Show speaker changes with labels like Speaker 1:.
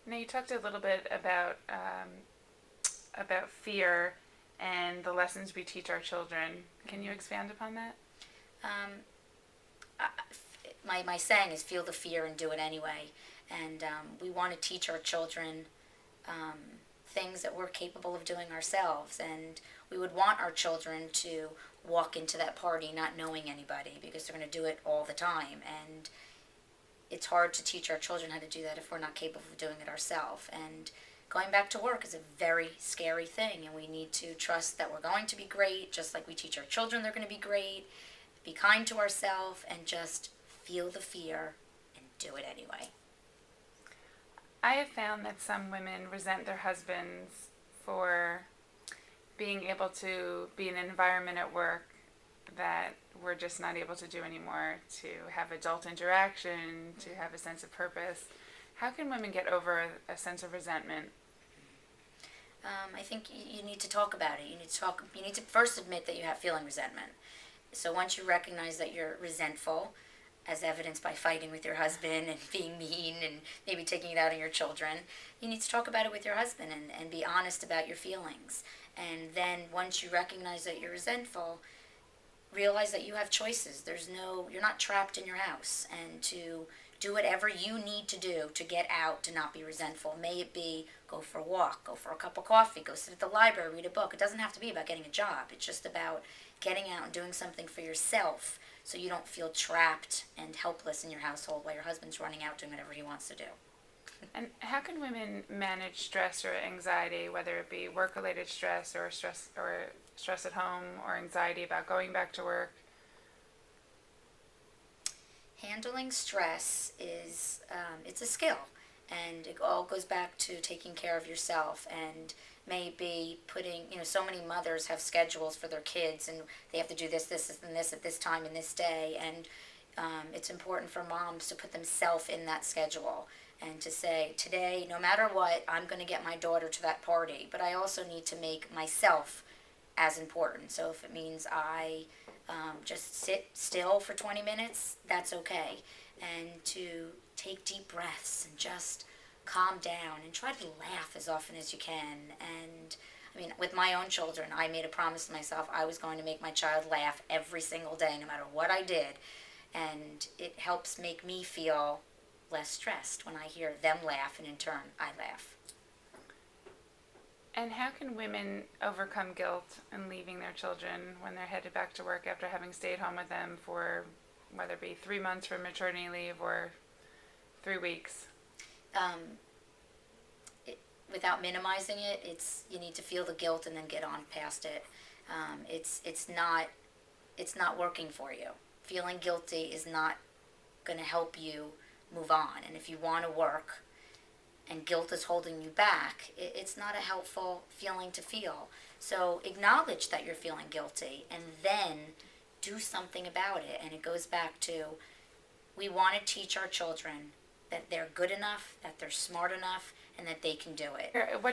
Speaker 1: Now you talked a little bit about fear and the lessons we teach our children. Can you expand upon that?
Speaker 2: Um, my saying is feel the fear and do it anyway. And we want to teach our children um, things that we're capable of doing ourselves. And we would want our children to walk into that party not knowing anybody because they're going to do it all the time. And it's hard to teach our children how to do that if we're not capable of doing it ourselves. And going back to work is a very scary thing, and we need to trust that we're going to be great, just like we teach our children they're going to be great. Be kind to ourselves and just feel the fear and do it anyway.
Speaker 1: I have found that some women resent their husbands for being able to be in an environment at work that we're just not able to do anymore, to have adult interaction, to have a sense of purpose. How can women get over a sense of resentment?
Speaker 2: I think you need to talk about it. You need to talk. You need to first admit that you have feeling resentment. So once you recognize that you're resentful, as evidenced by fighting with your husband and being mean and maybe taking it out on your children, you need to talk about it with your husband and be honest about your feelings. And then once you recognize that you're resentful, realize that you have choices. You're not trapped in your house, and to do whatever you need to do to get out, to not be resentful. May it be go for a walk, go for a cup of coffee, go sit at the library, read a book. It doesn't have to be about getting a job. It's just about getting out and doing something for yourself so you don't feel trapped and helpless in your household while your husband's running out doing whatever he wants to do.
Speaker 1: And how can women manage stress or anxiety, whether it be work-related stress at home or anxiety about going back to work?
Speaker 2: Handling stress is it's a skill, and it all goes back to taking care of yourself. And maybe putting, so many mothers have schedules for their kids, and they have to do this, and this at this time and this day. And it's important for moms to put themselves in that schedule and to say, today, no matter what, I'm going to get my daughter to that party, but I also need to make myself as important. So if it means I just sit still for 20 minutes, that's okay. And to take deep breaths and just calm down and try to laugh as often as you can. And I mean, with my own children, I made a promise to myself I was going to make my child laugh every single day, no matter what I did. And it helps make me feel less stressed when I hear them laugh, and in turn, I laugh.
Speaker 1: And how can women overcome guilt in leaving their children when they're headed back to work after having stayed home with them for whether it be 3 months for maternity leave or 3 weeks?
Speaker 2: Um, Without minimizing it, you need to feel the guilt and then get on past it. It's not working for you. Feeling guilty is not going to help you move on. And if you want to work and guilt is holding you back, it's not a helpful feeling to feel. So acknowledge that you're feeling guilty and then do something about it. And it goes back to, we want to teach our children that they're good enough, that they're smart enough, and that they can do it.
Speaker 1: What